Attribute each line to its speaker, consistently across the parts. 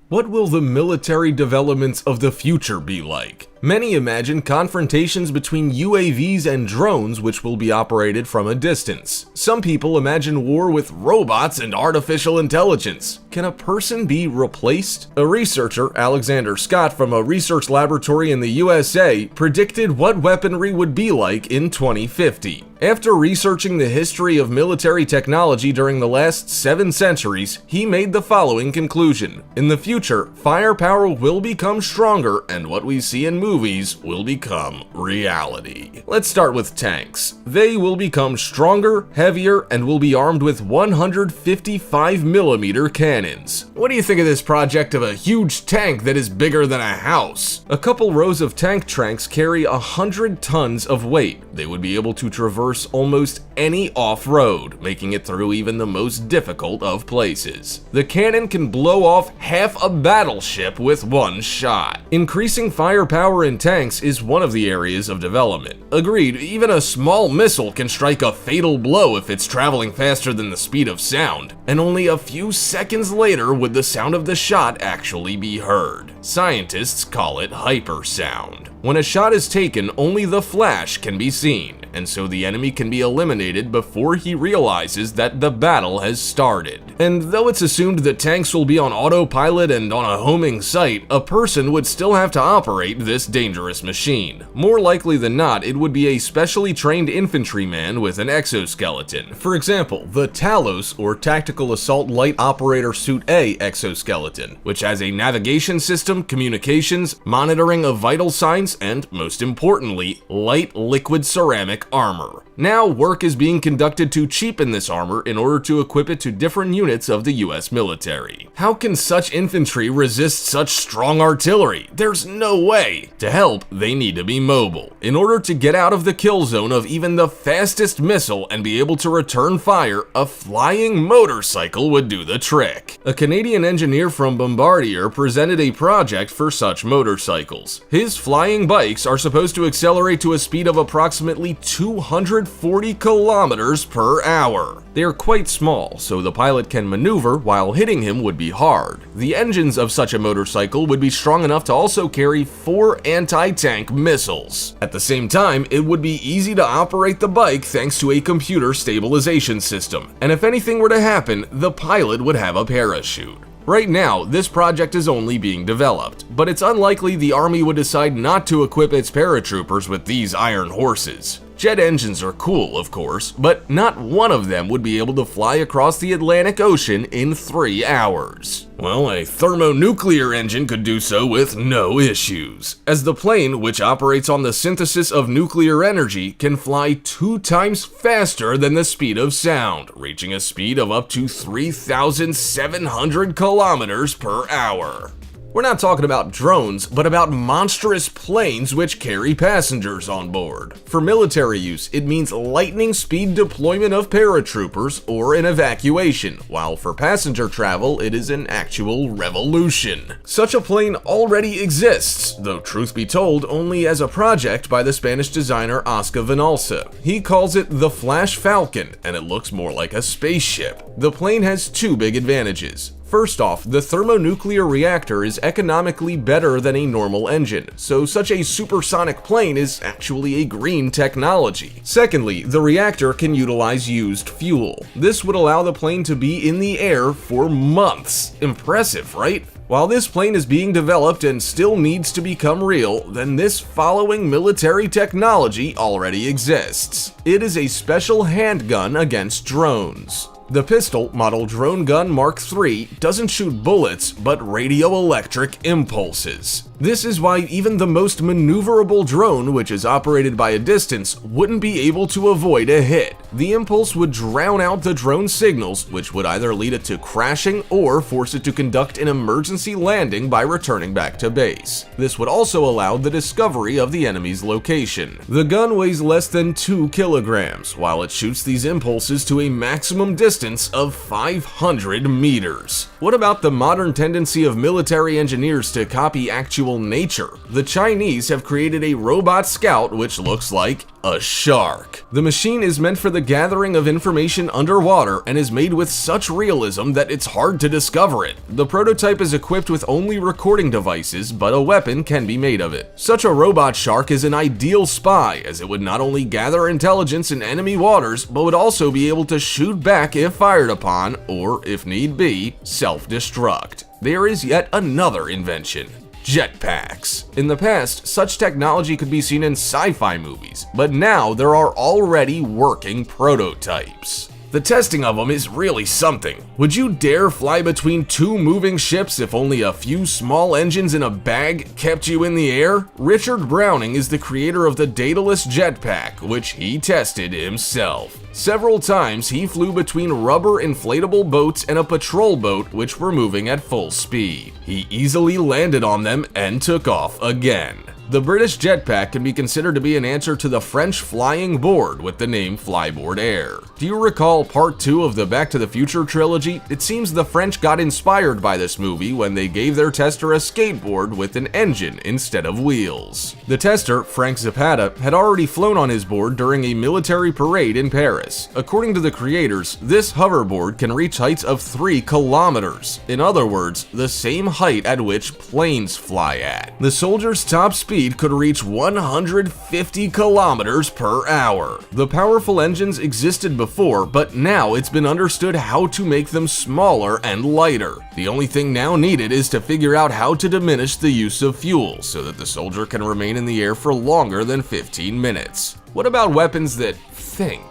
Speaker 1: What will the military developments of the future be like? Many imagine confrontations between UAVs and drones which will be operated from a distance. Some people imagine war with robots and artificial intelligence. Can a person be replaced? A researcher, Alexander Scott from a research laboratory in the USA, predicted what weaponry would be like in 2050. After researching the history of military technology during the last 7 centuries, he made the following conclusion. In the future, firepower will become stronger and what we see in movies will become reality. Let's start with tanks. They will become stronger, heavier, and will be armed with 155mm cannons. What do you think of this project of a huge tank that is bigger than a house? A couple rows of tank trunks carry 100 tons of weight. They would be able to traverse almost any off-road, making it through even the most difficult of places. The cannon can blow off half a battleship with one shot. Increasing firepower in tanks is one of the areas of development. Agreed, even a small missile can strike a fatal blow if it's traveling faster than the speed of sound, and only a few seconds later would the sound of the shot actually be heard. Scientists call it hypersound. When a shot is taken, only the flash can be seen, and so the enemy can be eliminated before he realizes that the battle has started. And though it's assumed that tanks will be on autopilot and on a homing sight, a person would still have to operate this dangerous machine. More likely than not, it would be a specially trained infantryman with an exoskeleton. For example, the Talos, or Tactical Assault Light Operator Suit A exoskeleton, which has a navigation system, communications, monitoring of vital signs, and, most importantly, light liquid ceramic armor. Now, work is being conducted to cheapen this armor in order to equip it to different units of the US military. How can such infantry resist such strong artillery? There's no way! To help, they need to be mobile. In order to get out of the kill zone of even the fastest missile and be able to return fire, a flying motorcycle would do the trick. A Canadian engineer from Bombardier presented a project for such motorcycles. His flying bikes are supposed to accelerate to a speed of approximately 240 kilometers per hour. They are quite small, so the pilot can maneuver while hitting him would be hard. The engines of such a motorcycle would be strong enough to also carry 4 anti-tank missiles. At the same time, it would be easy to operate the bike thanks to a computer stabilization system, and if anything were to happen, the pilot would have a parachute. Right now, this project is only being developed, but it's unlikely the Army would decide not to equip its paratroopers with these iron horses. Jet engines are cool, of course, but not one of them would be able to fly across the Atlantic Ocean in 3 hours. Well, a thermonuclear engine could do so with no issues, as the plane, which operates on the synthesis of nuclear energy, can fly 2 times faster than the speed of sound, reaching a speed of up to 3,700 kilometers per hour. We're not talking about drones, but about monstrous planes which carry passengers on board. For military use, it means lightning speed deployment of paratroopers or an evacuation, while for passenger travel, it is an actual revolution. Such a plane already exists, though truth be told, only as a project by the Spanish designer Oscar Vinalsa. He calls it the Flash Falcon, and it looks more like a spaceship. The plane has 2 big advantages. First off, the thermonuclear reactor is economically better than a normal engine, so such a supersonic plane is actually a green technology. Secondly, the reactor can utilize used fuel. This would allow the plane to be in the air for months. Impressive, right? While this plane is being developed and still needs to become real, then this following military technology already exists. It is a special handgun against drones. The pistol, model Drone Gun Mark III, doesn't shoot bullets, but radioelectric impulses. This is why even the most maneuverable drone, which is operated by a distance, wouldn't be able to avoid a hit. The impulse would drown out the drone's signals, which would either lead it to crashing or force it to conduct an emergency landing by returning back to base. This would also allow the discovery of the enemy's location. The gun weighs less than 2 kilograms, while it shoots these impulses to a maximum distance of 500 meters. What about the modern tendency of military engineers to copy actual unusual nature. The Chinese have created a robot scout which looks like a shark. The machine is meant for the gathering of information underwater and is made with such realism that it's hard to discover it. The prototype is equipped with only recording devices, but a weapon can be made of it. Such a robot shark is an ideal spy, as it would not only gather intelligence in enemy waters, but would also be able to shoot back if fired upon, or, if need be, self-destruct. There is yet another invention: jetpacks. In the past, such technology could be seen in sci-fi movies, but now there are already working prototypes. The testing of them is really something. Would you dare fly between two moving ships if only a few small engines in a bag kept you in the air? Richard Browning is the creator of the Daedalus jetpack, which he tested himself. Several times he flew between rubber inflatable boats and a patrol boat which were moving at full speed. He easily landed on them and took off again. The British jetpack can be considered to be an answer to the French flying board with the name Flyboard Air. Do you recall part 2 of the Back to the Future trilogy? It seems the French got inspired by this movie when they gave their tester a skateboard with an engine instead of wheels. The tester, Frank Zapata, had already flown on his board during a military parade in Paris. According to the creators, this hoverboard can reach heights of 3 kilometers. In other words, the same height at which planes fly at. The soldier's top speed could reach 150 kilometers per hour. The powerful engines existed before, but now it's been understood how to make them smaller and lighter. The only thing now needed is to figure out how to diminish the use of fuel so that the soldier can remain in the air for longer than 15 minutes. What about weapons that think?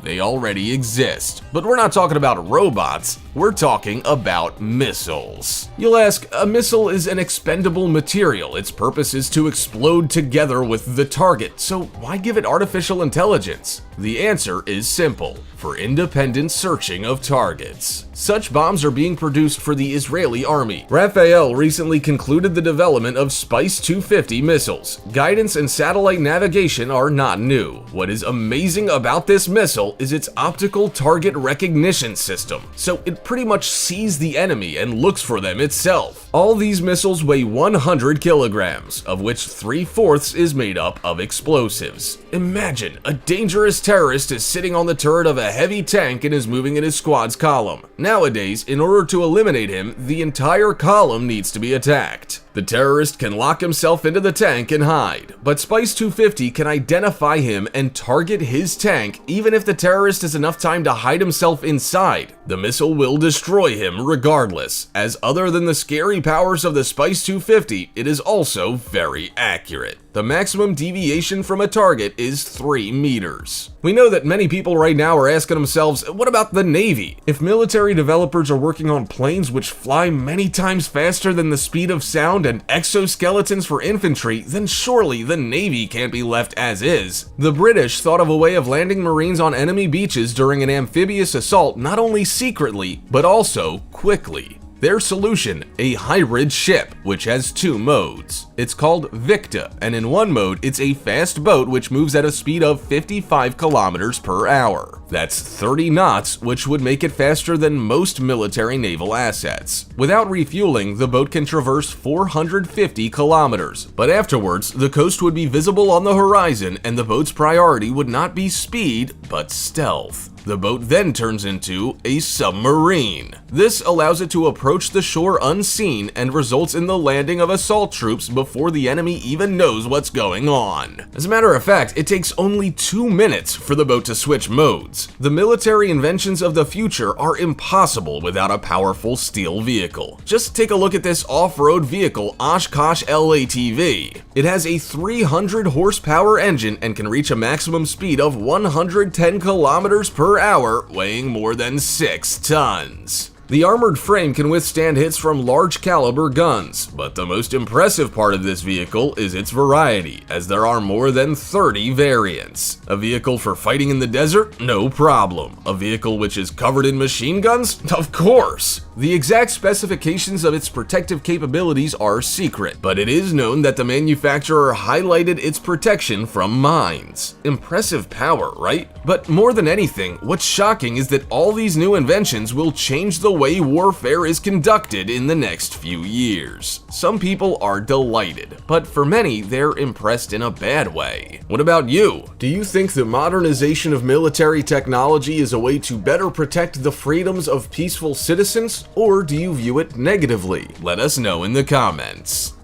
Speaker 1: They already exist. But we're not talking about robots, we're talking about missiles. You'll ask, a missile is an expendable material. Its purpose is to explode together with the target, so why give it artificial intelligence? The answer is simple: for independent searching of targets. Such bombs are being produced for the Israeli army. Rafael recently concluded the development of Spice 250 missiles. Guidance and satellite navigation are not new. What is amazing about this missile is its optical target recognition system, so it pretty much sees the enemy and looks for them itself. All these missiles weigh 100 kilograms, of which 3/4 is made up of explosives. Imagine a dangerous terrorist is sitting on the turret of a heavy tank and is moving in his squad's column. Nowadays, in order to eliminate him, the entire column needs to be attacked. The terrorist can lock himself into the tank and hide, but Spice 250 can identify him and target his tank even if the terrorist has enough time to hide himself inside. The missile will destroy him regardless, as other than the scary powers of the Spice 250, it is also very accurate. The maximum deviation from a target is 3 meters. We know that many people right now are asking themselves, what about the Navy? If military developers are working on planes which fly many times faster than the speed of sound and exoskeletons for infantry, then surely the Navy can't be left as is. The British thought of a way of landing Marines on enemy beaches during an amphibious assault not only secretly, but also quickly. Their solution, a hybrid ship, which has 2 modes. It's called Victa, and in one mode, it's a fast boat which moves at a speed of 55 kilometers per hour. That's 30 knots, which would make it faster than most military naval assets. Without refueling, the boat can traverse 450 kilometers, but afterwards, the coast would be visible on the horizon, and the boat's priority would not be speed, but stealth. The boat then turns into a submarine. This allows it to approach the shore unseen and results in the landing of assault troops before the enemy even knows what's going on. As a matter of fact, it takes only 2 minutes for the boat to switch modes. The military inventions of the future are impossible without a powerful steel vehicle. Just take a look at this off-road vehicle, Oshkosh LATV. It has a 300 horsepower engine and can reach a maximum speed of 110 kilometers per hour, weighing more than 6 tons. The armored frame can withstand hits from large caliber guns, but the most impressive part of this vehicle is its variety, as there are more than 30 variants. A vehicle for fighting in the desert? No problem. A vehicle which is covered in machine guns? Of course! The exact specifications of its protective capabilities are secret, but it is known that the manufacturer highlighted its protection from mines. Impressive power, right? But more than anything, what's shocking is that all these new inventions will change the way warfare is conducted in the next few years. Some people are delighted, but for many, they're impressed in a bad way. What about you? Do you think the modernization of military technology is a way to better protect the freedoms of peaceful citizens, or do you view it negatively? Let us know in the comments.